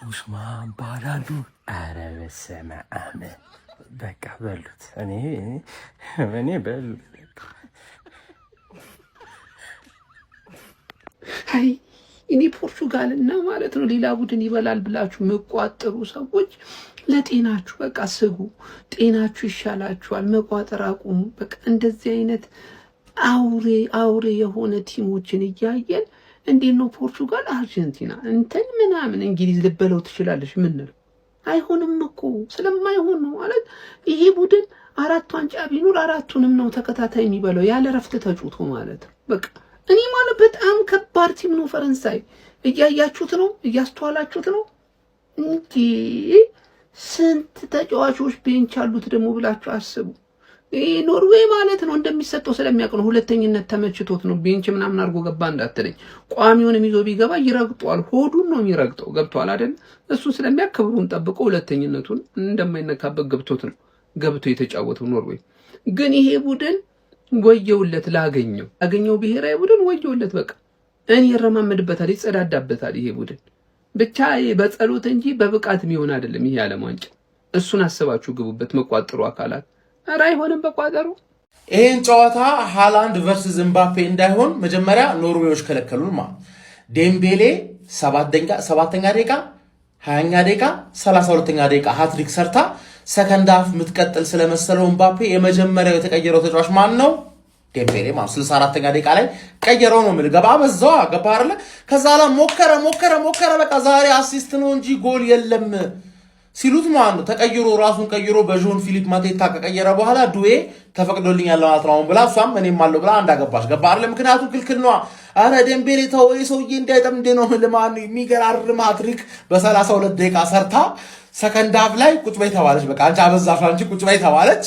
ኡስማን ባላዱ ኧረ በስመ አብ በቃ በሉት። እኔ በሉት። አይ እኔ ፖርቹጋል እና ማለት ነው ሌላ ቡድን ይበላል ብላችሁ መቋጠሩ ሰዎች ለጤናችሁ በቃ ስጉ፣ ጤናችሁ ይሻላችኋል። መቋጠር አቁሙ። በቃ እንደዚህ አይነት አውሬ የሆነ ቲሞችን እያየን እንዴት ነው ፖርቹጋል አርጀንቲና እንትን ምናምን እንግሊዝ ልበለው ትችላለች ምንል አይሆንም እኮ ስለማይሆን ነው ማለት ይሄ ቡድን 4 ዋንጫ ቢኖር 4ቱንም ነው ተከታታይ የሚበለው ያለ ረፍት ተጫውቶ ማለት በቃ እኔ ማለት በጣም ከባድ ቲም ነው ፈረንሳይ። እያያችሁት ነው፣ እያስተዋላችሁት ነው። እንዴ ስንት ተጫዋቾች ቤንች አሉት ደግሞ ብላችሁ አስቡ። ኖርዌይ ማለት ነው እንደሚሰጠው ስለሚያውቅ ነው። ሁለተኝነት ተመችቶት ነው ቤንች ምናምን አድርጎ ገባ እንዳትለኝ። ቋሚውንም ይዞ ቢገባ ይረግጧል፣ ሆዱን ነው የሚረግጠው። ገብቷል አይደል? እሱ ስለሚያከብሩን ጠብቆ ሁለተኝነቱን እንደማይነካበት ገብቶት ነው ገብቶ የተጫወተው ኖርዌይ። ግን ይሄ ቡድን ወየውለት ላገኘው ብሔራዊ ቡድን ወየውለት። በቃ እኔ ይረማመድበታል፣ ይጸዳዳበታል ይሄ ቡድን ብቻ በጸሎት እንጂ በብቃት የሚሆን አይደለም ይሄ ዓለም ዋንጫ። እሱን አስባችሁ ግቡበት መቋጠሩ አካላት። ኧረ አይሆንም በቋጠሩ። ይሄን ጨዋታ ሃላንድ ቨርሰስ ኤምባፔ እንዳይሆን መጀመሪያ ኖርዌዮች ከለከሉን ማለት ዴምቤሌ 7ኛ ደቂቃ 20ኛ ደቂቃ 32ኛ ደቂቃ ሃትሪክ ሰርታ ሰከንድ ሃፍ የምትቀጥል ስለመሰለው ኤምባፔ የመጀመሪያው የተቀየረው ተጫዋች ማን ነው? ዴምቤሌ ማለት 64ኛ ደቂቃ ላይ ቀየረው ነው ማለት ገባ አይደለ? ከዛ ላይ ሞከረ በቃ ዛሬ አሲስት ነው እንጂ ጎል የለም ሲሉት ማለት ነው ተቀይሮ ራሱን ቀይሮ በጆን ፊሊፕ ማቴታ ከቀየረ በኋላ ዱዌ ተፈቅዶልኛል ማለት ነው ብላ እሷም እኔም አለው ብላ እንዳገባሽ ገባ አይደለ? ምክንያቱም ክልክል ነው። አረ ዴምቤሌ ተው ሰውዬ እንዳይጠም እንደ ነው ለማን የሚገራርም ሃትሪክ በ32 ደቂቃ ሰርታ ሰከንድ ሃፍ ላይ ቁጭ በይ ተባለች። በቃ አንቺ አበዛሽ አንቺ ቁጭ በይ ተባለች።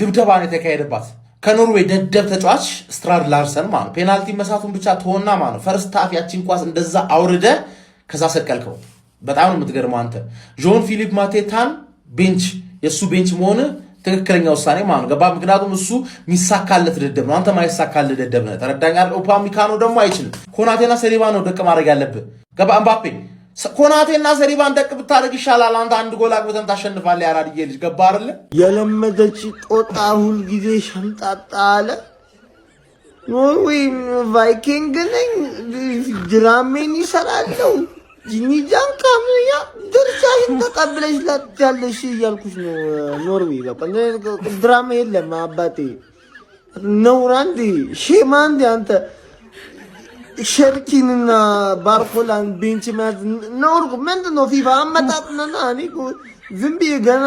ድብደባ ነው የተካሄደባት ከኖርዌይ ደደብ ተጫዋች ስትራድ ላርሰን ማለት ፔናልቲ መሳቱን ብቻ ተሆና ማለት ፈርስት ሃፍ ያቺን ኳስ እንደዛ አውርደ ከዛ ሰቀልከው። በጣም ነው የምትገርመው አንተ ጆን ፊሊፕ ማቴታን ቤንች የሱ ቤንች መሆን ትክክለኛ ውሳኔ ማለት ገባ። ምክንያቱም እሱ ሚሳካለት ደደብ ነው፣ አንተ ማይሳካለት ደደብ ነው። ተረዳኛ። ኡፓሚካኖ ደግሞ አይችልም። ኮናቴና ሰሊባ ነው ደቅ ማድረግ ያለብህ ገባ። ኤምባፔ ኮናቴና ሰሊባን ደቅ ብታደርግ ይሻላል። አንተ አንድ ጎል አግብተን ታሸንፋለህ። ያራድዬ ልጅ ገባ አይደለ? የለመደች ጦጣ ሁል ጊዜ ሸምጣጣ አለ። ኖርዌይ ቫይኪንግ ነኝ ድራሜን ይሰራለው ጂኒጃን ካምያ ድርሻሽን ተቀብለሽ ላትያለሽ እያልኩሽ ነው። ኖርዌይ በቃ ድራማ የለም አባቴ ነውራንዲ ሼማንዲ አንተ ሸርኪንና ባርኮላን ቤንች መያዝ ነውር ምንድን ነው? ፊፋ አመጣጥነና እኔ ዝም ብዬ ገና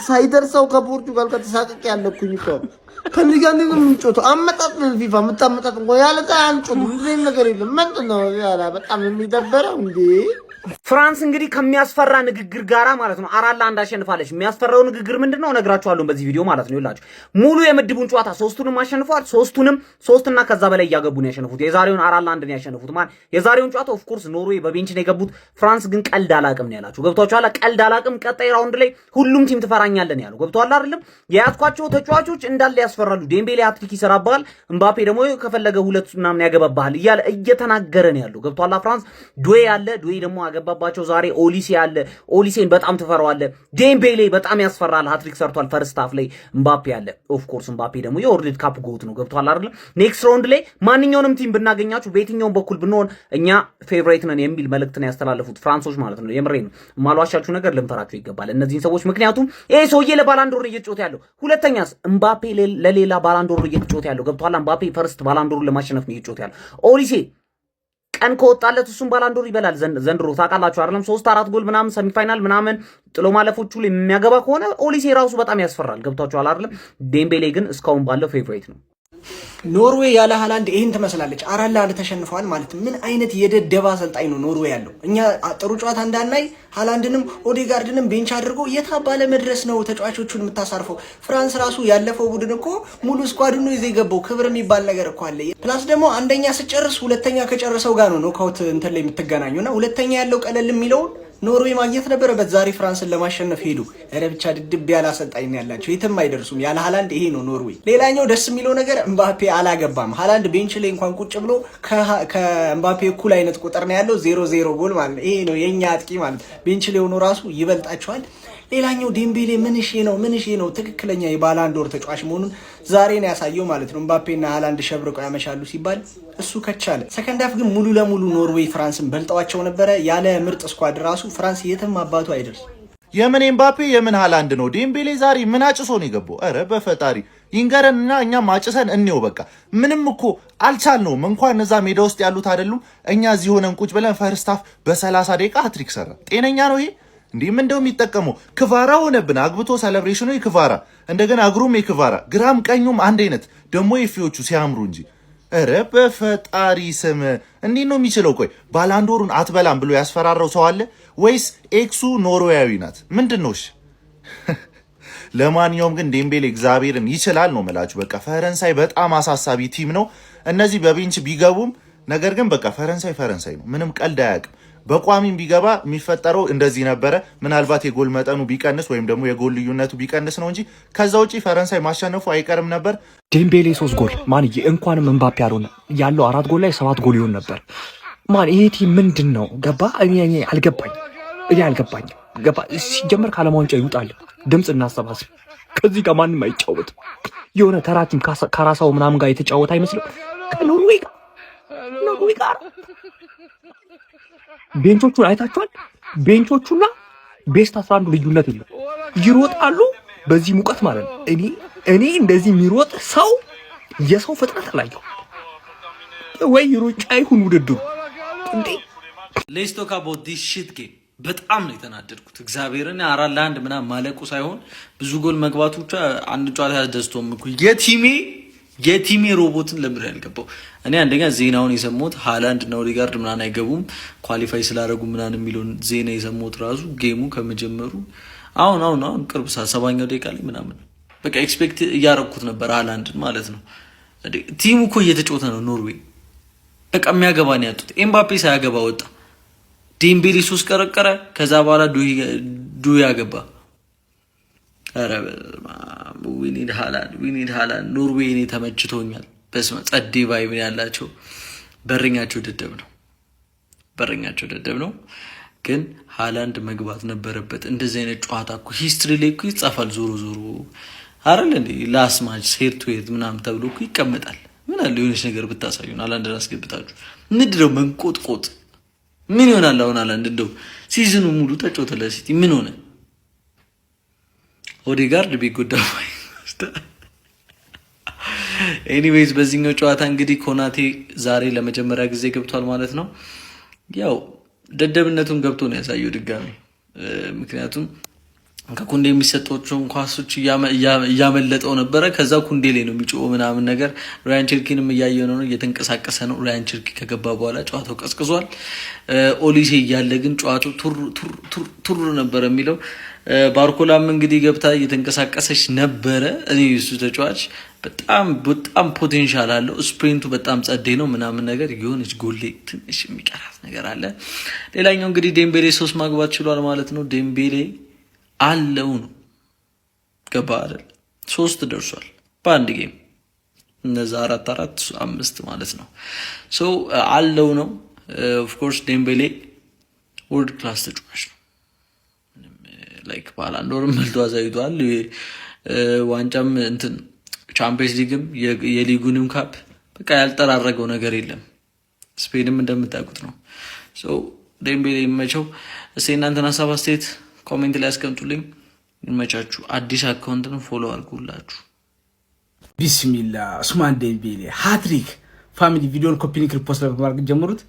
ሳይደርሰው ከፖርቹጋል ከተሳቀቅ ያለኩኝ እኮ ከዚህ ጋር እንዴት ነው የምንጮተው? አመጣጥነን ፊፋ የምታመጣጥ እንኳ ያለዛ አንጮት ምንም ነገር የለም። ምንድን ነው ያላ በጣም የሚደበረው እንዴ? ፍራንስ እንግዲህ ከሚያስፈራ ንግግር ጋራ ማለት ነው 4-1 አሸንፋለች። የሚያስፈራው ንግግር ምንድነው ነግራችኋለሁ በዚህ ቪዲዮ ማለት ነው። ይላችሁ ሙሉ የምድቡን ጨዋታ ሶስቱንም አሸንፈዋል። ሶስቱንም 3 እና ከዛ በላይ ያገቡ ነው ያሸነፉት። የዛሬውን 4-1 ነው ያሸነፉት ማለት የዛሬውን ጨዋታ ኦፍ ኮርስ ኖርዌይ በቤንች ነው የገቡት። ፍራንስ ግን ቀልድ አላቅም ነው ያላችሁ። ገብቷችኋል? ቀልድ አላቅም። ቀጣይ ራውንድ ላይ ሁሉም ቲም ትፈራኛለህ ነው ያለው። ገብቷል አይደለም? የያዝኳቸው ተጫዋቾች እንዳለ ያስፈራሉ። ዴምቤሌ ሃትሪክ ይሰራባል፣ ኤምባፔ ደግሞ ከፈለገ 2 ምናምን ያገባባል እያለ እየተናገረ ነው ያለው። ገብቷል? ፍራንስ ዱዌ ያለ ዱዌ ደግሞ አገባባቸው። ዛሬ ኦሊሴ ያለ ኦሊሴን በጣም ትፈራዋለህ። ዴምቤሌ በጣም ያስፈራል፣ ሃትሪክ ሰርቷል ፈርስት ሃፍ ላይ። ኤምባፔ ያለ ኦፍ ኮርስ ኤምባፔ ደግሞ የወርልድ ካፕ ጎት ነው። ገብቷል አይደል? ኔክስት ራውንድ ላይ ማንኛውንም ቲም ብናገኛችሁ በየትኛውም በኩል ብንሆን እኛ ፌቨራይት ነን የሚል መልእክት ነው ያስተላለፉት ፍራንሶች ማለት ነው። የምሬ ነው። ማሏሻችሁ ነገር ልንፈራችሁ ይገባል እነዚህን ሰዎች። ምክንያቱም ይሄ ሰውዬ ለባላንዶር እየተጫወተ ያለው ሁለተኛስ ኤምባፔ ለሌላ ባላንዶር እየተጫወተ ያለው። ገብቷል? ኤምባፔ ፈርስት ባላንዶር ለማሸነፍ ነው እየተጫወተ ያለው። ኦሊሴ ቀን ከወጣለት እሱም ባላንዶር ይበላል ዘንድሮ ታውቃላችሁ አይደለም? 3-4 ጎል ምናምን ሰሚፋይናል ምናምን ጥሎ ማለፎቹ ላይ የሚያገባ ከሆነ ኦሊሴ ራሱ በጣም ያስፈራል። ገብቷችኋል አይደለም? ዴምቤሌ ግን እስካሁን ባለው ፌቨራይት ነው። ኖርዌይ ያለ ሃላንድ ይሄን ትመስላለች። 4-1 ተሸንፈዋል ማለት ምን አይነት የደደባ አሰልጣኝ ነው ኖርዌይ ያለው? እኛ ጥሩ ጨዋታ እንዳናይ ሃላንድንም ኦዴጋርድንም ቤንች አድርጎ የታባለ መድረስ ነው ተጫዋቾቹን የምታሳርፈው። ፍራንስ ራሱ ያለፈው ቡድን እኮ ሙሉ ስኳድን ነው ይዘው የገባው። ክብር የሚባል ነገር እኮ አለ። ፕላስ ደግሞ አንደኛ ስጨርስ ሁለተኛ ከጨረሰው ጋር ነው ኖካውት እንትን ላይ የምትገናኙና ሁለተኛ ያለው ቀለል የሚለውን ኖርዌይ ማግኘት ነበረበት። ዛሬ ፍራንስን ለማሸነፍ ሄዱ። ኧረ ብቻ ድድብ ያለ አሰልጣኝ ነው ያላቸው፣ የትም አይደርሱም ያለ ሃላንድ። ይሄ ነው ኖርዌይ። ሌላኛው ደስ የሚለው ነገር እምባፔ አላገባም። ሃላንድ ቤንች ላይ እንኳን ቁጭ ብሎ ከእምባፔ እኩል አይነት ቁጥር ነው ያለው፣ 0-0 ጎል ማለት ነው። ይሄ ነው የኛ አጥቂ ማለት ቤንች ላይ ሆኖ ራሱ ይበልጣቸዋል። ሌላኛው ዴምቤሌ ምንሽ ነው ትክክለኛ የባላንዶር ተጫዋች መሆኑን ዛሬ ነው ያሳየው ማለት ነው። ምባፔና ሃላንድ ሸብርቀው ያመሻሉ ሲባል እሱ ከቻለ። ሰከንድ ሃፍ ግን ሙሉ ለሙሉ ኖርዌይ ፍራንስን በልጠዋቸው ነበረ። ያለ ምርጥ ስኳድ ራሱ ፍራንስ የትም አባቱ አይደርስ። የምን ኤምባፔ የምን ሃላንድ ነው? ዴምቤሌ ዛሬ ምን አጭሶ ነው የገባው? ኧረ በፈጣሪ ይንገረንና እኛም አጭሰን እንየው። በቃ ምንም እኮ አልቻልነውም። እንኳን እዛ ሜዳ ውስጥ ያሉት አይደሉም፣ እኛ እዚህ ሆነን ቁጭ ብለን ፈርስት ሃፍ በ30 ደቂቃ ሃትሪክ ሰራ። ጤነኛ ነው ይሄ? እንዲህ ምን እንደው የሚጠቀመው ክቫራ ሆነብን። አግብቶ ሴሌብሬሽኑ የክቫራ እንደገና እግሩም የክቫራ ግራም ቀኙም አንድ አይነት ደግሞ የፊዎቹ ሲያምሩ እንጂ ኧረ በፈጣሪ ስም እንዲህ ነው የሚችለው? ቆይ ባላንዶሩን አትበላም ብሎ ያስፈራረው ሰው አለ ወይስ ኤክሱ ኖርዌያዊ ናት? ምንድን ነው? ለማንኛውም ግን ዴምቤሌ እግዚአብሔርን ይችላል ነው የምላችሁ። በቃ ፈረንሳይ በጣም አሳሳቢ ቲም ነው። እነዚህ በቤንች ቢገቡም ነገር ግን በቃ ፈረንሳይ ነው። ምንም ቀልድ አያውቅም። በቋሚም ቢገባ የሚፈጠረው እንደዚህ ነበረ። ምናልባት የጎል መጠኑ ቢቀንስ ወይም ደግሞ የጎል ልዩነቱ ቢቀንስ ነው እንጂ ከዛ ውጪ ፈረንሳይ ማሸነፉ አይቀርም ነበር። ዴምቤሌ 3 ጎል ማንዬ፣ እንኳንም እምባፔ ያልሆነ ያለው 4 ጎል ላይ 7 ጎል ይሆን ነበር። ማን ይሄ ቲም ምንድን ነው? ገባ እኔ አልገባኝ ገባ። ሲጀመር ካለም ዋንጫ ይውጣል። ድምፅ እናሰባስብ። ከዚህ ጋር ማንም አይጫወትም። የሆነ ተራ ቲም ካራሳው ምናምን ጋር የተጫወተ አይመስልም። ከኖርዌይ ጋር ቤንቾቹን አይታችኋል? ቤንቾቹና ቤስት 11 ልዩነት የለም። ይሮጣሉ በዚህ ሙቀት ማለት ነው። እኔ እንደዚህ የሚሮጥ ሰው የሰው ፍጥረት አላየሁ። ወይ ሩጫ ይሁን ውድድሩ እንዴ! ሌትስ ቶክ አባውት ዲስ ሺት ጌም። በጣም ነው የተናደድኩት። እግዚአብሔርን 4-1 ምናምን ማለቁ ሳይሆን ብዙ ጎል መግባቱ ብቻ አንድ ጨዋታ ያስደስቶም እኮ የቲሜ ሮቦትን ለምን ያልገባው? እኔ አንደኛ ዜናውን የሰማሁት ሃላንድ እና ኦዴጋርድ ምናምን አይገቡም ኳሊፋይ ስላደረጉ ምናምን የሚለውን ዜና የሰማሁት ራሱ ጌሙ ከመጀመሩ አሁን ቅርብ ሰዓት 7ኛው ደቂቃ ላይ ምናምን በቃ ኤክስፔክት እያረኩት ነበር ሃላንድን ማለት ነው። ቲሙ እኮ እየተጫወተ ነው ኖርዌይ። በቃ የሚያገባ ነው ያጡት። ኤምባፔ ሳያገባ ወጣ። ዴምቤሌ 3 ቀረቀረ። ከዛ በኋላ ዱ ያገባ። ኧረ ዊ ኒድ ሃላንድ ኖርዌይ እኔ ተመችቶኛል። በስመ ጸዴ ቫይብ ያላቸው በረኛቸው ደደብ ነው። ግን ሃላንድ መግባት ነበረበት። እንደዚህ አይነት ጨዋታ እኮ ሂስትሪ ላይ እኮ ይጻፋል። ዞሮ አይደል እንዴ ላስ ማች ሄድ ቱ ሄድ ምናምን ተብሎ እኮ ይቀመጣል። ምን አለ የሆነች ነገር ብታሳዩን። ሃላንድን አስገብታችሁ ምንድነው መንቆጥቆጥ? ምን ይሆናል አሁን? ሃላንድ እንደው ሲዝኑ ሙሉ ተጫወተ ለሲቲ ምን ሆነ? ኦዴጋርድ ቢጎዳ ኤኒዌይዝ በዚህኛው ጨዋታ እንግዲህ ኮናቴ ዛሬ ለመጀመሪያ ጊዜ ገብቷል ማለት ነው። ያው ደደብነቱን ገብቶ ነው ያሳየው ድጋሚ። ምክንያቱም ከኩንዴ የሚሰጣቸውን ኳሶች እያመለጠው ነበረ። ከዛ ኩንዴ ላይ ነው የሚጮው ምናምን ነገር። ራያን ቸርኪንም እያየው ነው፣ እየተንቀሳቀሰ ነው። ራያን ቸርኪ ከገባ በኋላ ጨዋታው ቀዝቅዟል። ኦሊሴ እያለ ግን ጨዋታው ቱር ነበር የሚለው። ባርኮላም እንግዲህ ገብታ እየተንቀሳቀሰች ነበረ። እኔ እሱ ተጫዋች በጣም ፖቴንሻል አለው። ስፕሪንቱ በጣም ጸዴ ነው ምናምን ነገር። የሆነች ጎሌ ትንሽ የሚቀራት ነገር አለ። ሌላኛው እንግዲህ ዴምቤሌ 3 ማግባት ችሏል ማለት ነው። ዴምቤሌ አለው ነው ገባ አይደል? 3 ደርሷል በአንድ ጌም። እነዛ 4-4-5 ማለት ነው። ሶ አለው ነው። ኦፍ ኮርስ ዴምቤሌ ወርልድ ክላስ ተጫዋች ነው። ላይክ ባላንዶርም መልቶ አሳይቷል። ዋንጫም እንትን ቻምፒየንስ ሊግም የሊጉንም ካፕ በቃ ያልጠራረገው ነገር የለም። ስፔንም እንደምታውቁት ነው። ሶ ዴምቤሌ ይመቸው። እስኪ እናንተን ሀሳብ አስተያየት ኮሜንት ላይ አስቀምጡልኝ። ይመቻችሁ። አዲስ አካውንትን ፎሎ አድርጉላችሁ። ቢስሚላ ኡስማን ዴምቤሌ ሃትሪክ ፋሚሊ ቪዲዮን ኮፒ ሊንክ ሪፖስት በማድረግ ጀምሩት።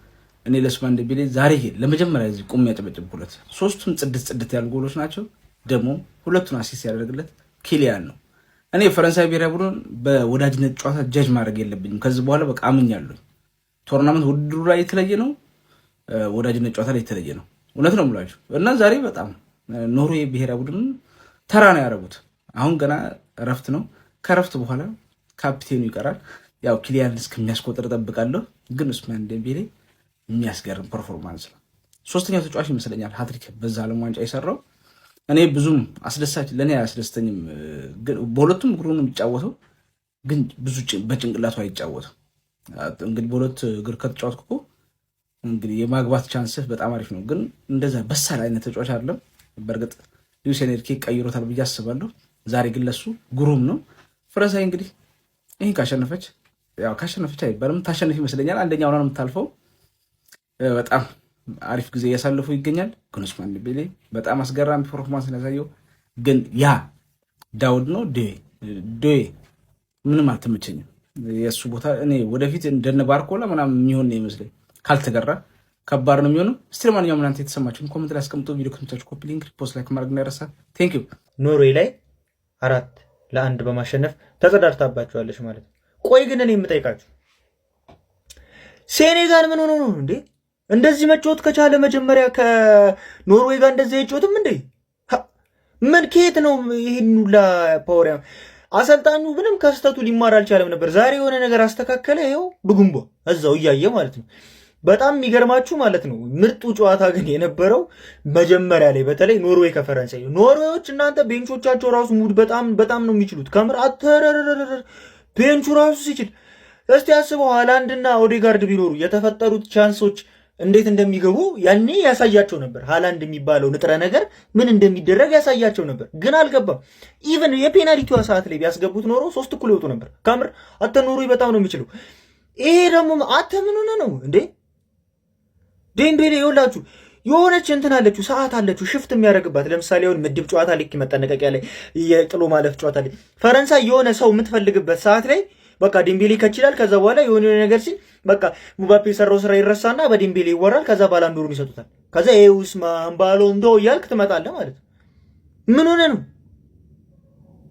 እኔ ለኡስማን ዴምቤሌ ዛሬ ለመጀመሪያ ጊዜ ቁም ያጨበጨብኩለት። 3ቱም ጽድት ያሉ ጎሎች ናቸው። ደግሞ 2ቱን አሲስት ያደረግለት ኪሊያን ነው። እኔ ፈረንሳይ ብሔራዊ ቡድን በወዳጅነት ጨዋታ ጃጅ ማድረግ የለብኝም። ከዚህ በኋላ በቃ አምኛለሁ። ቶርናመንት ውድድሩ ላይ የተለየ ነው፣ ወዳጅነት ጨዋታ ላይ የተለየ ነው። እውነት ነው የምላችሁ እና ዛሬ በጣም ኖርዌይ ብሔራዊ ቡድን ተራ ነው ያደረጉት። አሁን ገና እረፍት ነው። ከእረፍት በኋላ ካፕቴኑ ይቀራል። ያው ኪሊያን እስከሚያስቆጥር እጠብቃለሁ። ግን ኡስማን ዴምቤሌ የሚያስገርም ፐርፎርማንስ ነው። ሶስተኛው ተጫዋች ይመስለኛል ሃትሪክ በዛ ዓለም ዋንጫ የሰራው። እኔ ብዙም አስደሳች ለእኔ አያስደስተኝም። ግን በሁለቱም እግሩ ነው የሚጫወተው፣ ግን ብዙ በጭንቅላቱ አይጫወትም። እንግዲህ በሁለት እግር ከተጫወትኩ እኮ እንግዲህ የማግባት ቻንስህ በጣም አሪፍ ነው። ግን እንደዛ በሳል አይነት ተጫዋች አይደለም። በእርግጥ ሉዊስ ኤንሪኬ ቀይሮታል ብዬ አስባለሁ። ዛሬ ግን ለሱ ግሩም ነው። ፈረንሳይ እንግዲህ ይህን ካሸነፈች ያው ካሸነፈች አይባልም ታሸነፍ ይመስለኛል። አንደኛው ነው የምታልፈው። በጣም አሪፍ ጊዜ እያሳለፉ ይገኛል። ግን ኡስማን ዴምቤሌ በጣም አስገራሚ ፐርፎርማንስ ያሳየው። ግን ያ ዳውድ ነው ዶዬ ምንም አልተመቸኝም። የእሱ ቦታ እኔ ወደፊት እንደነ ባርኮላ ምናምን የሚሆን ነው ይመስለኝ። ካልተገራ ከባድ ነው የሚሆነው። እስቲ ለማንኛውም እናንተ የተሰማችሁን ኮሜንት ላይ አስቀምጡ። ቪዲዮ ከተመቻችሁ ኮፒ ሊንክ ሪፖስት ላይ ከማድረግ እንዳይረሳ። ቴንክ ዩ። ኖርዌይ ላይ 4-1 በማሸነፍ ተጸዳድታባቸዋለች ማለት ነው። ቆይ ግን እኔ የምጠይቃችሁ ሴኔጋል ምን ሆኖ ነው እንዴ እንደዚህ መጫወት ከቻለ መጀመሪያ ከኖርዌይ ጋር እንደዚህ አይጫወትም እንዴ? ምን ከየት ነው ይሄን ሁላ ፓወር? አሰልጣኙ ምንም ከስተቱ ሊማር አልቻለም ነበር። ዛሬ የሆነ ነገር አስተካከለ። ይኸው ብጉምቦ እዛው እያየ ማለት ነው። በጣም የሚገርማችሁ ማለት ነው ምርጡ ጨዋታ ግን የነበረው መጀመሪያ ላይ በተለይ ኖርዌይ ከፈረንሳይ። ኖርዌዮች እናንተ ቤንቾቻቸው ራሱ ሙድ በጣም ነው የሚችሉት። ከምር አተረረረ ቤንቹ ራሱ ሲችል እስቲ አስበው ሃላንድና ኦዴጋርድ ቢኖሩ የተፈጠሩት ቻንሶች እንዴት እንደሚገቡ ያኔ ያሳያቸው ነበር። ሃላንድ የሚባለው ንጥረ ነገር ምን እንደሚደረግ ያሳያቸው ነበር፣ ግን አልገባም። ኢቨን የፔናልቲዋ ሰዓት ላይ ቢያስገቡት ኖሮ 3 እኩል ይወጡ ነበር። ከምር አተ ኖርዌይ በጣም ነው የሚችለው። ይሄ ደግሞ አተ ምን ሆነ ነው እንዴ? ዴምቤሌ ይኸውላችሁ የሆነች እንትን አለችው፣ ሰዓት አለችው ሽፍት የሚያደርግባት። ለምሳሌ አሁን ምድብ ጨዋታ ልክ መጠነቀቂያ ላይ የጥሎ ማለፍ ጨዋታ ላይ ፈረንሳይ የሆነ ሰው የምትፈልግበት ሰዓት ላይ በቃ ዴምቤሌ ከችላል። ከዛ በኋላ የሆነ ነገር ሲል በቃ ሙባፔ የሰራው ስራ ይረሳና በዴምቤሌ ይወራል። ከዛ ባላንዶሩን ይሰጡታል። ከዛ ኡስማን ባሎንዶ እያልክ ትመጣለህ ማለት ነው። ምን ሆነ ነው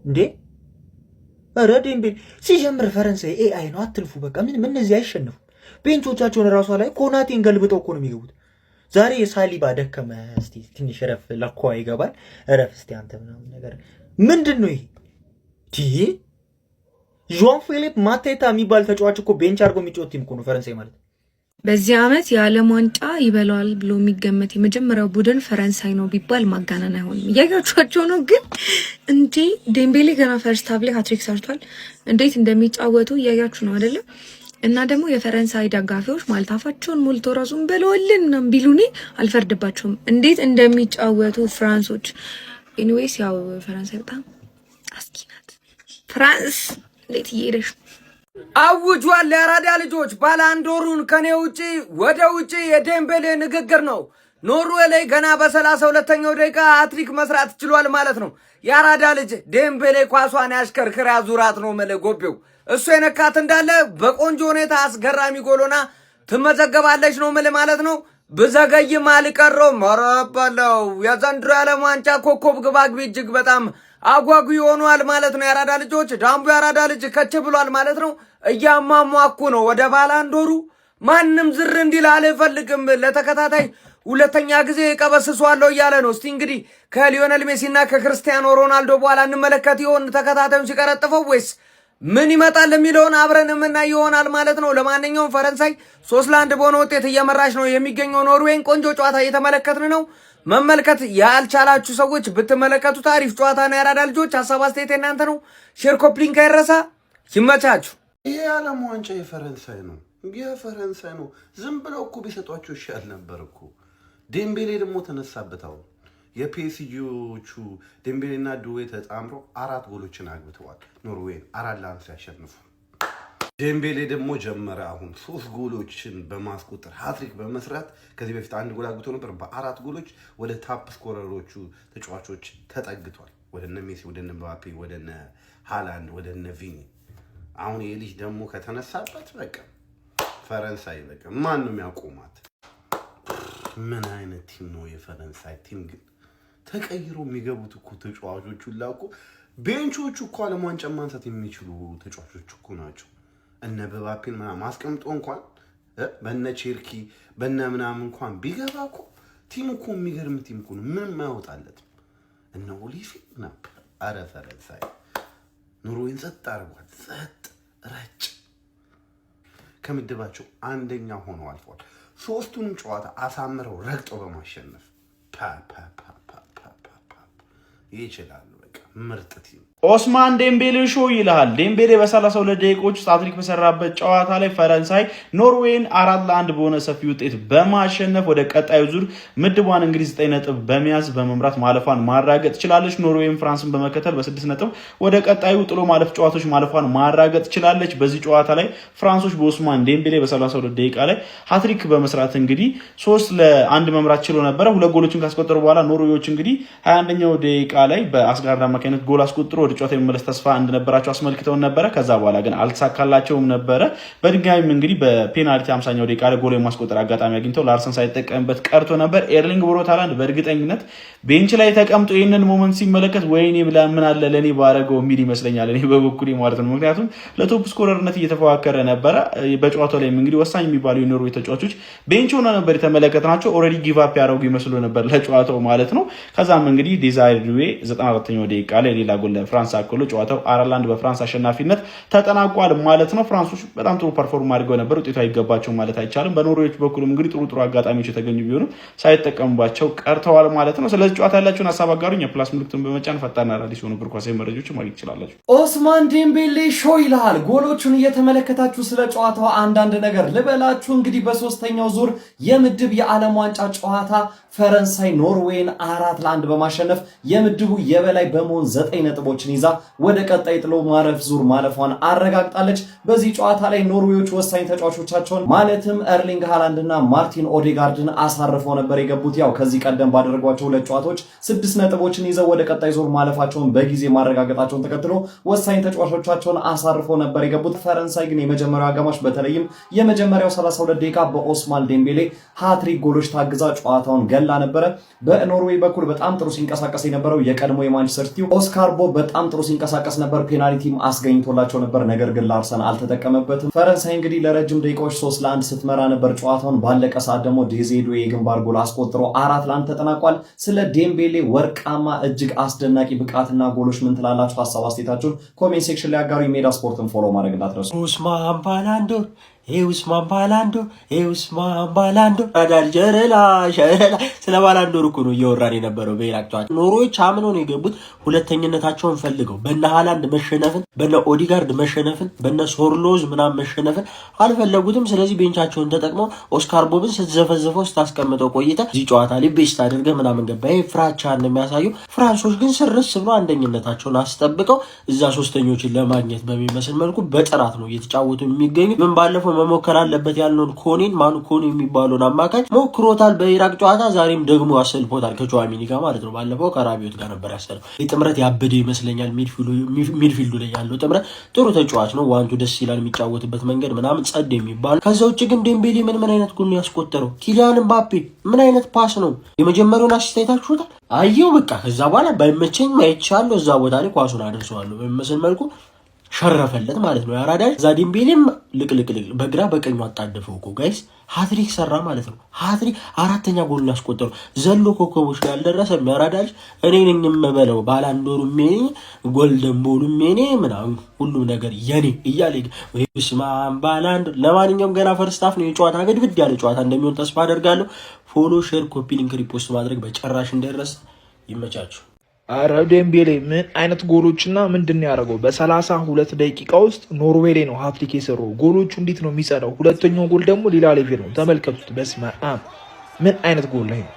እንዴ? ኧረ ዴምቤሌ ሲጀምር ፈረንሳይ ኤአይ ነው አትልፉ። በቃ ምን እነዚህ አይሸነፉም። ቤንቾቻቸውን ራሷ ላይ ኮናቴን ገልብጠው እኮ ነው የሚገቡት። ዛሬ የሳሊባ ደከመ። እስቲ ትንሽ ረፍ ለኳ ይገባል። ረፍ እስቲ አንተ ምናምን ነገር ምንድን ነው ይሄ? ጆን ፊሊፕ ማቴታ የሚባል ተጫዋች እኮ ቤንች አድርጎ የሚጫወት ቲም እኮ ነው ፈረንሳይ ማለት። በዚህ ዓመት የዓለም ዋንጫ ይበላዋል ብሎ የሚገመት የመጀመሪያው ቡድን ፈረንሳይ ነው ቢባል ማጋነን አይሆንም። እያያችኋቸው ነው። ግን እንዴ ዴምቤሌ ገና ፈርስት ሃፍ ላይ ሃትሪክ ሰርቷል። እንዴት እንደሚጫወቱ እያያችሁ ነው አይደለም? እና ደግሞ የፈረንሳይ ደጋፊዎች ማለት አፋቸውን ሞልቶ ራሱን በለወልን ነው ቢሉኒ አልፈርድባቸውም። እንዴት እንደሚጫወቱ ፍራንሶች። ኤኒዌይስ ያው ፈረንሳይ በጣም አስኪ ናት። ፍራንስ እንዴት እየሄደሽ አውጇል። የአራዳ ልጆች ባላንዶሩን ከኔ ውጪ ወደ ውጪ የዴምቤሌ ንግግር ነው። ኖርዌይ ላይ ገና በ32ኛው ደቂቃ ሃትሪክ መስራት ችሏል ማለት ነው። የአራዳ ልጅ ዴምቤሌ ኳሷን ያሽከርክር ያዙራት ነው መለጎቤው እሱ የነካት እንዳለ በቆንጆ ሁኔታ አስገራሚ ጎሎና ትመዘገባለች ነው ማለት ነው። ብዘገይም አልቀረውም። መረበለው የዘንድሮ የዓለም ዋንጫ ኮከብ ግባግቢ እጅግ በጣም አጓጉ ሆኗል ማለት ነው። የአራዳ ልጆች ዳምቡ የአራዳ ልጅ ከች ብሏል ማለት ነው። እያሟሟኩ ነው ወደ ባላንዶሩ። ማንም ዝር እንዲል አልፈልግም። ለተከታታይ ሁለተኛ ጊዜ ቀበስሷለሁ እያለ ነው። እስቲ እንግዲህ ከሊዮኔል ሜሲና ከክርስቲያኖ ሮናልዶ በኋላ እንመለከት ይሆን ተከታታዩን ሲቀረጥፈው ወይስ ምን ይመጣል የሚለውን አብረን የምናይ ይሆናል ማለት ነው። ለማንኛውም ፈረንሳይ 3-1 በሆነ ውጤት እየመራች ነው የሚገኘው ኖርዌይን። ቆንጆ ጨዋታ እየተመለከትን ነው። መመልከት ያልቻላችሁ ሰዎች ብትመለከቱት አሪፍ ጨዋታ ነው። የአራዳ ልጆች ሀሳብ አስተያየት እናንተ ነው። ሼር ኮፕሊንክ አይረሳ። ይመቻችሁ። ይሄ የዓለም ዋንጫ የፈረንሳይ ነው፣ የፈረንሳይ ነው። ዝም ብለው እኮ ቢሰጧቸው ይሻል ነበር እኮ። ዴምቤሌ ደግሞ ተነሳበታው። የፒኤስጂዎቹ ዴምቤሌና ዱዌ ተጣምረው 4 ጎሎችን አግብተዋል። ኖርዌይን 4-1 ሲያሸንፉ ዴምቤሌ ደግሞ ጀመረ። አሁን 3 ጎሎችን በማስቆጠር ሃትሪክ በመስራት ከዚህ በፊት 1 ጎል አግብቶ ነበር። በ4 ጎሎች ወደ ታፕ ስኮረሮቹ ተጫዋቾች ተጠግቷል። ወደነ ሜሲ፣ ወደነ ምባፔ፣ ወደነ ሃላንድ፣ ወደነ ቪኒ። አሁን የልጅ ደግሞ ከተነሳበት በቃ ፈረንሳይ በቃ ማን ነው የሚያቆማት? ምን አይነት ቲም ነው የፈረንሳይ ቲም? ግን ተቀይሮ የሚገቡት እኮ ተጫዋቾቹ ላቁ ቤንቾቹ እኮ ዓለም ዋንጫ ማንሳት የሚችሉ ተጫዋቾች እኮ ናቸው። እነ ምባፔን ምናምን አስቀምጦ እንኳን በነ ቼርኪ በነ ምናምን እንኳን ቢገባ እኮ ቲም እኮ የሚገርም ቲም እኮ ነው። ምንም አያወጣለትም። እነ ኦሊፊ ነበር። አረ ፈረንሳይ ኑሮዬን ጸጥ አድርጓል። ጸጥ ረጭ ከምድባቸው አንደኛ ሆነው አልፏል። ሶስቱንም ጨዋታ አሳምረው ረግጠው በማሸነፍ ይችላሉ። በቃ ምርጥ ቲም። ኦስማን ዴምቤሌ ሾው ይልሃል። ዴምቤሌ በ32 ደቂቃዎች ውስጥ ሃትሪክ በሰራበት ጨዋታ ላይ ፈረንሳይ ኖርዌይን 4-1 በሆነ ሰፊ ውጤት በማሸነፍ ወደ ቀጣዩ ዙር ምድቧን እንግዲህ 9 ነጥብ በመያዝ በመምራት ማለፏን ማረጋገጥ ችላለች። ኖርዌይን ፍራንስን በመከተል በ6 ነጥብ ወደ ቀጣዩ ጥሎ ማለፍ ጨዋታዎች ማለፏን ማረጋገጥ ችላለች። በዚህ ጨዋታ ላይ ፍራንሶች በኦስማን ዴምቤሌ በ32 ደቂቃ ላይ ሃትሪክ በመስራት እንግዲህ 3-1 መምራት ችሎ ነበረ። ሁለት ጎሎችን ካስቆጠሩ በኋላ ኖርዌዮች እንግዲህ 21ኛው ደቂቃ ላይ በአስጋርድ አማካኝነት ጎል አስቆጥሮ ወደ ጨዋታ የሚመለስ ተስፋ እንደነበራቸው አስመልክተውን ነበረ። ከዛ በኋላ ግን አልተሳካላቸውም ነበረ። በድጋሚም እንግዲህ በፔናልቲ 50ኛው ደቂቃ ላይ ጎል የማስቆጠር አጋጣሚ አግኝተው ላርሰን ሳይጠቀምበት ቀርቶ ነበር። ኤርሊንግ ብሮት ሃላንድ በእርግጠኝነት ቤንች ላይ ተቀምጦ ይህንን ሞመንት ሲመለከት ወይኔ ብላ ምን አለ ለኔ ባረገው የሚል ይመስለኛል፣ እኔ በበኩሌ ማለት ነው። ምክንያቱም ለቶፕ ስኮረርነት እየተፈዋከረ ነበረ። በጨዋታው ላይ እንግዲህ ወሳኝ የሚባሉ የኖርዌይ ተጫዋቾች ቤንች ሆነው ነበር የተመለከትናቸው። ኦልሬዲ ጊቭ አፕ ያደረጉ ይመስሉ ነበር ለጨዋታው ማለት ነው። ከዛም እንግዲህ ዴዛይር ዱዌ 94ኛው ደቂቃ ላይ ሌላ ጎል ለፍራንስ አክሎ ጨዋታው 4-1 በፍራንስ አሸናፊነት ተጠናቋል ማለት ነው። ፍራንሶች በጣም ጥሩ ፐርፎርም አድርገው ነበር። ውጤቱ አይገባቸው ማለት አይቻልም። በኖርዌዮች በኩልም እንግዲህ ጥሩ አጋጣሚዎች የተገኙ ቢሆንም ሳይጠቀሙባቸው ቀርተዋል ማለት ነው። ስለዚህ ጨዋታ ያላችሁን ሀሳብ አጋሩኝ። የፕላስ ምልክቱን በመጫን ፈጣንና አዳዲስ የሆኑ እግር ኳሳዊ መረጃዎችን ማግኘት ትችላላችሁ። ኦስማን ዴምቤሌ ሾው ይልሃል። ጎሎቹን እየተመለከታችሁ ስለ ጨዋታው አንዳንድ ነገር ልበላችሁ። እንግዲህ በሶስተኛው ዙር የምድብ የዓለም ዋንጫ ጨዋታ ፈረንሳይ ኖርዌይን 4-1 በማሸነፍ የምድቡ የበላይ በመሆን 9 ነጥቦችን ይዛ ወደ ቀጣይ ጥሎ ማለፍ ዙር ማለፏን አረጋግጣለች። በዚህ ጨዋታ ላይ ኖርዌዮች ወሳኝ ተጫዋቾቻቸውን ማለትም ኤርሊንግ ሃላንድና ማርቲን ኦዴጋርድን አሳርፈው ነበር የገቡት። ያው ከዚህ ቀደም ባደረጓቸው ሁለት ጨዋታዎች 6 ነጥቦችን ይዘው ወደ ቀጣይ ዙር ማለፋቸውን በጊዜ ማረጋገጣቸውን ተከትሎ ወሳኝ ተጫዋቾቻቸውን አሳርፈው ነበር የገቡት። ፈረንሳይ ግን የመጀመሪያው አጋማሽ በተለይም የመጀመሪያው 32 ደቂቃ በኦስማን ዴምቤሌ ሃትሪክ ጎሎች ታግዛ ጨዋታውን ገላ ነበረ። በኖርዌይ በኩል በጣም ጥሩ ሲንቀሳቀስ የነበረው የቀድሞ የማንቸስተር ሲቲው ኦስካር ቦብ በጣም ጥሩ ሲንቀሳቀስ ነበር። ፔናልቲም አስገኝቶላቸው ነበር፣ ነገር ግን ላርሰን አልተጠቀመበትም። ፈረንሳይ እንግዲህ ለረጅም ደቂቃዎች 3-1 ስትመራ ነበር ጨዋታውን። ባለቀ ሰዓት ደግሞ ዴዜዶ የግንባር ጎል አስቆጥሮ 4-1 ተጠናቋል። ስለ ዴምቤሌ ወርቃማ እጅግ አስደናቂ ብቃትና ጎሎች ምን ትላላችሁ? ሀሳብ አስተያየታችሁን ኮሜንት ሴክሽን ላይ አጋሩ። የሜዳ ስፖርትን ፎሎ ማድረግ እንዳትረሱ። ኡስማን ባላንዶር ኡስማን ባላንዶር ኡስማን ባላንዶር አዳል ጀረላ ስለ ባላንዶር እኮ ነው እየወራን የነበረው። በኢራቅቷት ኖርዌዮች አምነው ነው የገቡት ሁለተኝነታቸውን ፈልገው። በነ ሃላንድ መሸነፍን፣ በነ ኦዲጋርድ መሸነፍን፣ በነ ሶርሎዝ ምናምን መሸነፍን አልፈለጉትም። ስለዚህ ቤንቻቸውን ተጠቅመው ኦስካር ቦብን ስትዘፈዘፈው ስታስቀምጠው ቆይታ እዚህ ጨዋታ ላይ ቤስት አድርገህ ምናምን ገባ። ይሄ ፍራቻ ነው የሚያሳየው። ፍራንሶች ግን ስርስ ብሎ አንደኝነታቸውን አስጠብቀው እዛ ሶስተኞችን ለማግኘት በሚመስል መልኩ በጥራት ነው እየተጫወቱ የሚገኙ። ምን ባለፈው መሞከር አለበት ያልነውን ኮኔን ኮኔ የሚባለውን አማካኝ ሞክሮታል በኢራቅ ጨዋታ። ዛሬም ደግሞ አሰልፎታል ከቹዋሚኒ ጋር ማለት ነው። ባለፈው ከራቢዮት ጋር ነበር ያሰለው። ጥምረት ያበደ ይመስለኛል። ሚድፊልዱ ላይ ያለው ጥምረት ጥሩ ተጫዋች ነው። ዋንቱ ደስ ይላል፣ የሚጫወትበት መንገድ ምናምን ጸድ የሚባል። ከዛ ውጭ ግን ዴምቤሌ ምን አይነት ጎል ያስቆጠረው? ኪሊያን ምባፔ ምን አይነት ፓስ ነው? የመጀመሪያውን አሲስታይታችሁታል? አየው በቃ ከዛ በኋላ ባይመቸኝ ማይቻለሁ እዛ ቦታ ላይ ኳሱን አደርሰዋለሁ በሚመስል መልኩ ሸረፈለት ማለት ነው ያራዳጅ። ዛዲምቤሌም ልቅልቅልቅ በግራ በቀኙ አጣደፈው እኮ ጋይስ። ሃትሪክ ሰራ ማለት ነው። ሃትሪክ አራተኛ ጎል ያስቆጠረው ዘሎ ኮከቦች ጋር ያልደረሰ ያራዳጅ። እኔ ነኝ የምበለው ባላንዶሩ ሜኔ ጎልደን ቦሉ ሜኔ ምናምን ሁሉ ነገር የኔ እያለ ወይስማን ባላንድ። ለማንኛውም ገና ፈርስት ሃፍ ነው የጨዋታ ግድግድ ያለ ጨዋታ እንደሚሆን ተስፋ አደርጋለሁ። ፎሎ፣ ሼር፣ ኮፒ ሊንክ፣ ሪፖስት ማድረግ በጨራሽ እንዳይረሳ። ይመቻችሁ። አረ ዴምቤሌ ምን አይነት ጎሎችና ምንድን ያደረገው? በ32 ደቂቃ ውስጥ ኖርዌይ ላይ ነው ሃትሪክ የሰራው። ጎሎቹ እንዴት ነው የሚጸዳው? ሁለተኛው ጎል ደግሞ ሌላ ሌቭል ነው። ተመልከቱት። በስመ አብ ምን አይነት ጎል ላይ ነው።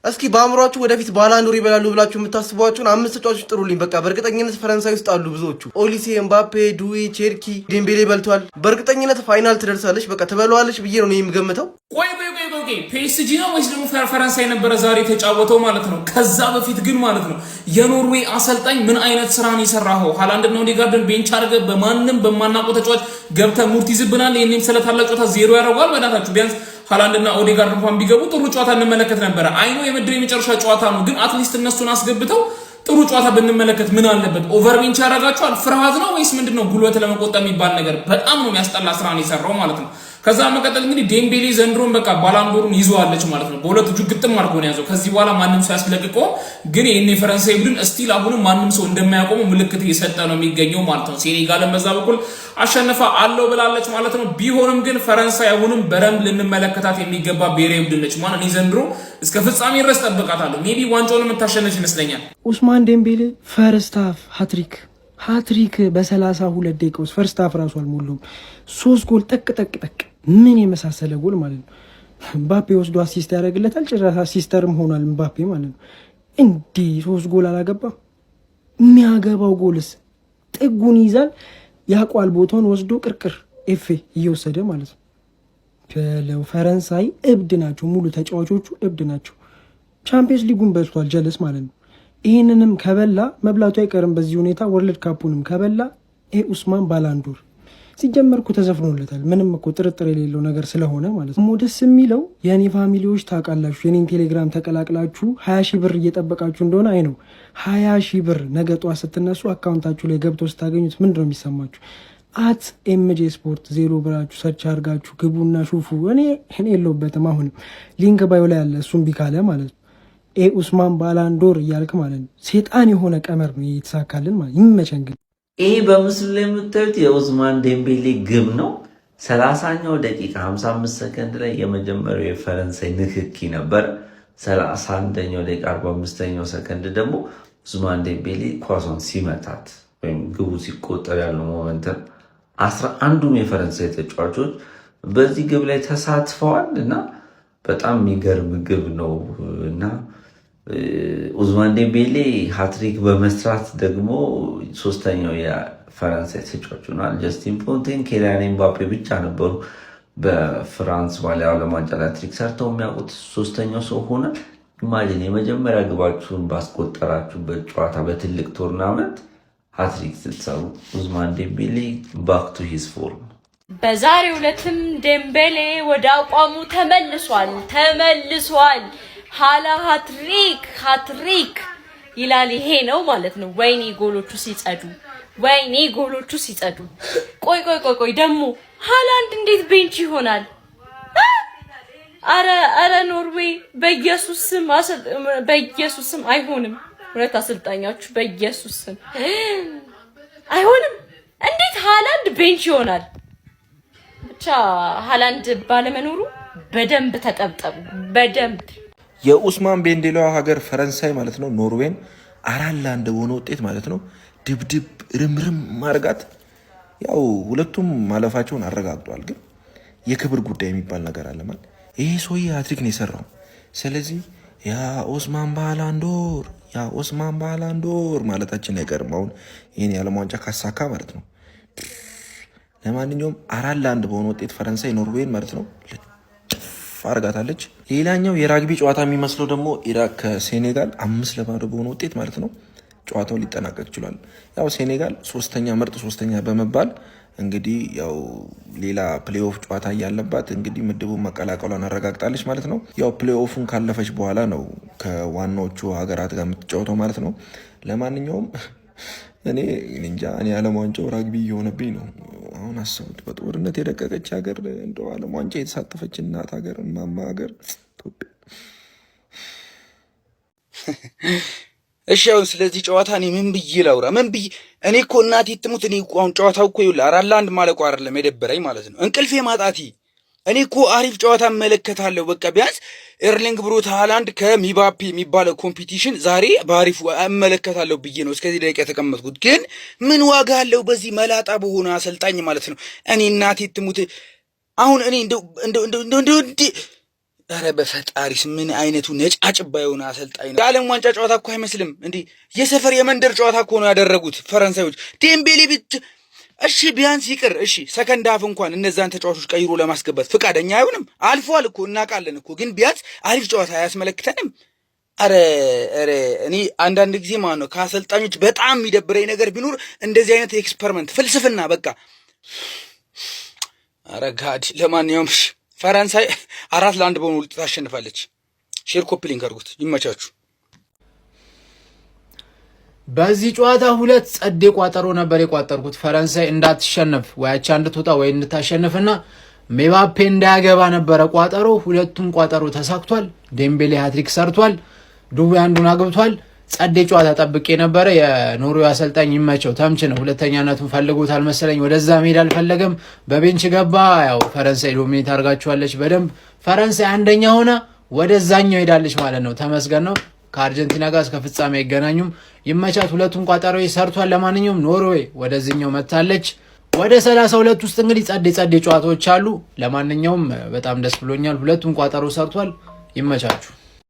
እስኪ በአእምሯችሁ ወደፊት ባላንዶር ይበላሉ ብላችሁ የምታስቧቸውን 5 ተጫዋቾች ጥሩልኝ። በቃ በእርግጠኝነት ፈረንሳይ ውስጥ አሉ ብዙዎቹ። ኦሊሴ፣ ኤምባፔ፣ ዱዌ፣ ቼርኪ። ዴምቤሌ በልቷል። በእርግጠኝነት ፋይናል ትደርሳለች። በቃ ትበለዋለች ብዬ ነው የምገምተው። ቆይ ፒኤስጂ ነው ወይስ ደግሞ ፈረንሳይ ነበረ ዛሬ የተጫወተው ማለት ነው? ከዛ በፊት ግን ማለት ነው የኖርዌይ አሰልጣኝ ምን አይነት ስራን የሰራው? ሃላንድና ኦዴጋርድን ቤንች አድርገህ በማንም በማናውቀው ተጫዋች ገብተህ ሙርት ይዝብናል። ይሄንም ስለታላቅ ጨዋታ ዜሮ ያደርገዋል። በእናታችሁ ቢያንስ ሃላንድና ኦዴጋርድ እንኳን ቢገቡ ጥሩ ጨዋታ እንመለከት ነበረ። አይኖ የምድር የመጨረሻ ጨዋታ ነው፣ ግን አትሊስት እነሱን አስገብተው ጥሩ ጨዋታ ብንመለከት ምን አለበት? ኦቨር ቤንች ያደርጋቸዋል። ፍርሃት ነው ወይስ ምንድነው? ጉልበት ለመቆጠብ የሚባል ነገር በጣም ነው የሚያስጠላ ስራን የሰራው ማለት ነው። ከዛ መቀጠል እንግዲህ ዴምቤሌ ዘንድሮን በቃ ባላንዶሩን ይዟለች ማለት ነው። በሁለት እጁ ግጥም አድርጎ ነው ያዘው። ከዚህ በኋላ ማንም ሰው ያስለቅቆ ግን ይሄን የፈረንሳይ ቡድን እስቲል አሁንም ማንም ሰው እንደማያቆመው ምልክት እየሰጠ ነው የሚገኘው ማለት ነው። ሴኔጋልን በዛ በኩል አሸነፋ አለው ብላለች ማለት ነው። ቢሆንም ግን ፈረንሳይ አሁንም በደንብ ልንመለከታት የሚገባ ብሔራዊ ቡድን ነች ማለት ነው። ዘንድሮ እስከ ፍጻሜ ድረስ ጠብቃታለሁ። ሜቢ ዋንጫውን የምታሸንፍ ይመስለኛል። ኡስማን ዴምቤሌ ፈርስት ሃፍ ሃትሪክ በ32 ደቂቃ ውስጥ ፈርስት ሃፍ ራሱ አልሞላውም 3 ጎል ጠቅ ምን የመሳሰለ ጎል ማለት ነው። ምባፔ ወስዶ አሲስት ያደርግለታል። ጭራሽ አሲስተርም ሆኗል ምባፔ ማለት ነው። እንዲህ 3 ጎል አላገባም። የሚያገባው ጎልስ ጥጉን ይዛል። ያቋል ቦታውን ወስዶ ቅርቅር ኤፌ እየወሰደ ማለት ነው። ፈረንሳይ እብድ ናቸው። ሙሉ ተጫዋቾቹ እብድ ናቸው። ቻምፒየንስ ሊጉን በልቷል ጀለስ ማለት ነው። ይህንንም ከበላ መብላቱ አይቀርም። በዚህ ሁኔታ ወርልድ ካፑንም ከበላ ኡስማን ባላንዶር ሲጀመርኩ ተዘፍኖለታል። ምንም እኮ ጥርጥር የሌለው ነገር ስለሆነ ማለት ነው። ደስ የሚለው የኔ ፋሚሊዎች ታውቃላችሁ፣ የኔን ቴሌግራም ተቀላቅላችሁ 20 ሺህ ብር እየጠበቃችሁ እንደሆነ አይ ነው 20 ሺህ ብር ነገ ጧት ስትነሱ አካውንታችሁ ላይ ገብቶ ስታገኙት ምንድን ነው የሚሰማችሁ? አት ኤምጄ ስፖርት 0 ብራችሁ ሰርች አድርጋችሁ ግቡና ሹፉ። እኔ የለሁበትም። አሁንም ሊንክ ባዮ ላይ ያለ እሱም ቢካለ ማለት ነው ኡስማን ባላንዶር እያልክ ማለት ነው። ሴጣን የሆነ ቀመር ነው የተሳካልን ማለት ይመቸን። ግን ይሄ በምስሉ ላይ የምታዩት የኡስማን ዴምቤሌ ግብ ነው። 30ኛው ደቂቃ 55 ሰከንድ ላይ የመጀመሪያው የፈረንሳይ ንክኪ ነበር። 31ኛው ደቂቃ 45ኛው ሰከንድ ደግሞ ኡስማን ዴምቤሌ ኳሷን ሲመታት ወይም ግቡ ሲቆጠር ያለው ሞመንተም 11ዱም የፈረንሳይ ተጫዋቾች በዚህ ግብ ላይ ተሳትፈዋል እና በጣም የሚገርም ግብ ነው እና ኡስማን ዴምቤሌ ሃትሪክ በመስራት ደግሞ ሶስተኛው የፈረንሳይ ተጫዋች ሆኗል። ጀስቲን ፎንቴን፣ ኬሊያን ኤምባፔ ብቻ ነበሩ በፍራንስ ባለፈው ዓለም ዋንጫ ላይ ሃትሪክ ሰርተው የሚያውቁት። ሶስተኛው ሰው ሆነ። ኢማጂን የመጀመሪያ ግባችሁን ባስቆጠራችሁበት ጨዋታ በትልቅ ቶርናመንት ሃትሪክ ስትሰሩ ኡስማን ዴምቤሌ ባክ ቱ ሂዝ ፎርም። በዛሬው ዕለትም ዴምቤሌ ወደ አቋሙ ተመልሷል። ሃላ ሃትሪክ ይላል። ይሄ ነው ማለት ነው። ወይኔ ጎሎቹ ሲጸዱ። ቆይ ደግሞ ሃላንድ እንዴት ቤንች ይሆናል? አረ ኖርዌይ በኢየሱስ ስም አይሆንም። ሁለት አሰልጣኛችሁ በኢየሱስ ስም አይሆንም። እንዴት ሃላንድ ቤንች ይሆናል? ብቻ ሃላንድ ባለመኖሩ በደንብ ተጠብጠቡ። በደንብ የኡስማን ቤንዴሌዋ ሀገር ፈረንሳይ ማለት ነው ኖርዌይን 4-1 በሆነ ውጤት ማለት ነው ድብድብ ርምርም ማርጋት። ያው ሁለቱም ማለፋቸውን አረጋግጧል። ግን የክብር ጉዳይ የሚባል ነገር አለ ማለት ይሄ ሰውዬ ሃትሪክ ነው የሰራው። ስለዚህ ያ ኡስማን ባላንዶር ማለታችን አይቀርም አሁን ይሄን የዓለም ዋንጫ ካሳካ ማለት ነው። ለማንኛውም 4-1 በሆነ ውጤት ፈረንሳይ ኖርዌይን ማለት ነው አርጋታለች። ሌላኛው የራግቢ ጨዋታ የሚመስለው ደግሞ ኢራቅ ከሴኔጋል 5-0 በሆነ ውጤት ማለት ነው ጨዋታው ሊጠናቀቅ ችሏል። ያው ሴኔጋል ምርጥ ሶስተኛ በመባል እንግዲህ ያው ሌላ ፕሌይኦፍ ጨዋታ እያለባት እንግዲህ ምድቡን መቀላቀሏን አረጋግጣለች ማለት ነው። ያው ፕሌይኦፉን ካለፈች በኋላ ነው ከዋናዎቹ ሀገራት ጋር የምትጫወተው ማለት ነው። ለማንኛውም እኔ ዓለም ዋንጫው ራግቢ እየሆነብኝ ነው። አሁን አስቡት፣ በጦርነት የደቀቀች ሀገር እንደው ዓለም ዋንጫ የተሳተፈች እናት ሀገር ማማ ሀገር ኢትዮጵያ። እሺ አሁን ስለዚህ ጨዋታ እኔ ምን ብዬ ላውራ? እኔ እኮ እናቴ ትሙት፣ እኔ እኮ አሁን ጨዋታው እኮ ይኸውልህ 4-1 ማለቁ አይደለም የደበረኝ ማለት ነው እንቅልፌ ማጣቲ። እኔ እኮ አሪፍ ጨዋታ እመለከታለሁ። በቃ ቢያንስ ኤርሊንግ ብሩት ሃላንድ ከሚባፔ የሚባለው ኮምፒቲሽን ዛሬ በአሪፉ እመለከታለሁ ብዬ ነው እስከዚህ ደቂቃ የተቀመጥኩት። ግን ምን ዋጋ አለው በዚህ መላጣ በሆነ አሰልጣኝ ማለት ነው። እኔ እናቴ ትሙት አሁን እኔ እንደው ኧረ በፈጣሪስ ምን አይነቱ ነጫጭባ የሆነ አሰልጣኝ ነው። የዓለም ዋንጫ ጨዋታ እኮ አይመስልም እንዲህ የሰፈር የመንደር ጨዋታ እኮ ነው ያደረጉት ፈረንሳዮች። ዴምቤሌ ብቻ እሺ ቢያንስ ይቅር እሺ ሰከንድ ሃፍ እንኳን እነዛን ተጫዋቾች ቀይሮ ለማስገባት ፍቃደኛ አይሆንም። አልፏል እኮ እናውቃለን እኮ ግን ቢያንስ አሪፍ ጨዋታ አያስመለክተንም። አረ እኔ አንዳንድ ጊዜ ማለት ነው ከአሰልጣኞች በጣም የሚደብረኝ ነገር ቢኖር እንደዚህ አይነት ኤክስፐሪመንት ፍልስፍና በቃ አረ ጋድ። ለማንኛውም ፈረንሳይ 4-1 በሆነ ውጤት ታሸንፋለች። ሼር ኮፒ ሊንክ አድርጉት። ይመቻችሁ። በዚህ ጨዋታ ሁለት ጸዴ ቋጠሮ ነበር የቋጠርኩት። ፈረንሳይ እንዳትሸነፍ ወይ አቻ እንድትወጣ ወይ እንድታሸንፍና ሜባፔ እንዳያገባ ነበረ ቋጠሮ። ሁለቱም ቋጠሮ ተሳክቷል። ዴምቤሌ ሃትሪክ ሰርቷል። ዱዌ አንዱን አግብቷል። ጸዴ ጨዋታ ጠብቄ ነበረ። የኖርዌይ አሰልጣኝ ይመቸው ተምች ነው። ሁለተኛነቱን ፈልጎታል መሰለኝ። ወደዛ መሄድ አልፈለገም። በቤንች ገባ። ያው ፈረንሳይ ዶሚኔት አድርጋችኋለች በደንብ። ፈረንሳይ አንደኛ ሆና ወደዛኛው ሄዳለች ማለት ነው። ተመስገን ነው። ከአርጀንቲና ጋር እስከ ፍጻሜ አይገናኙም። ይመቻት። ሁለቱም ቋጠሮች ሰርቷል። ለማንኛውም ኖርዌይ ወደዚህኛው መታለች። ወደ 32 ውስጥ እንግዲህ ጸዴ ጨዋታዎች አሉ። ለማንኛውም በጣም ደስ ብሎኛል። ሁለቱም ቋጠሮ ሰርቷል። ይመቻችሁ።